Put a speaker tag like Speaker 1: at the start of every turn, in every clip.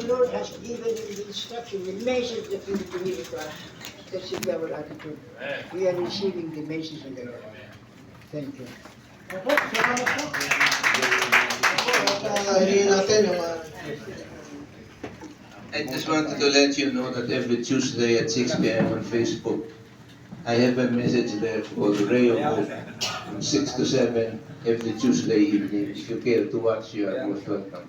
Speaker 1: the Lord has given him the instruction, the message that he will deliver to us. That should be our attitude. We are receiving the message of the Lord. Thank you.
Speaker 2: Opo, salamat po. At hingin natin yung
Speaker 3: I just wanted to let you know that every Tuesday at 6 p.m. on Facebook, I have a message there called Ray of Hope from 6 to 7 every Tuesday evening. If you care to watch, you are most welcome.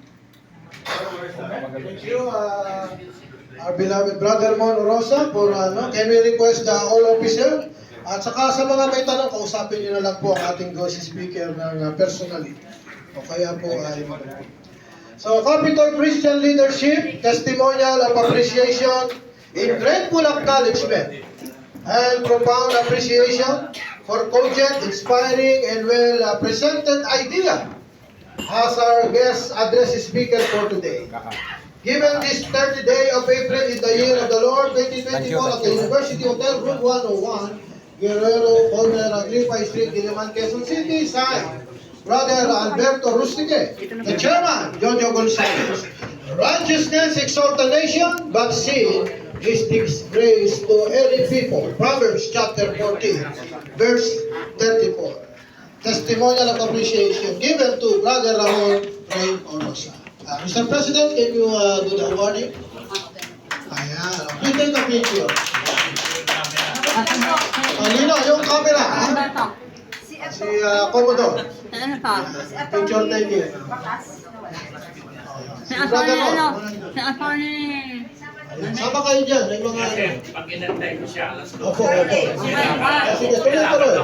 Speaker 2: thank you, our beloved brother Mon Rosa, for can we request the all officer? At saka sa mga may tanong, kausapin niyo na lang po ang ating GOSI speaker ng personally. O kaya po ay So, Capitol Christian Leadership, testimonial of appreciation in grateful acknowledgement and profound appreciation for cogent, inspiring, and well-presented idea as our guest address speaker for today. Given this 30th day of April in the year of the Lord 2024 at the University Hotel Room 101, Guerrero, Corner, Agripa Street, Diliman, Quezon City, signed Brother Alberto Rustique, the chairman, Jojo Gonzalez. Righteousness exalt the nation, but sin is disgrace to any people. Proverbs chapter 14, verse 34. Testimonial of appreciation given to Brother Ramon Ray Orosa. Mr. President, can you do the awarding? Ayan. Please take a picture. Lino, yung camera. Ha? Si Commodore.
Speaker 4: Ano pa?
Speaker 2: Picture taking.
Speaker 4: Si attorney.
Speaker 2: Sama kayo dyan. May mga...
Speaker 5: Pag inantay ko siya, alas 2.
Speaker 2: Opo, opo. Sige, tuloy-tuloy.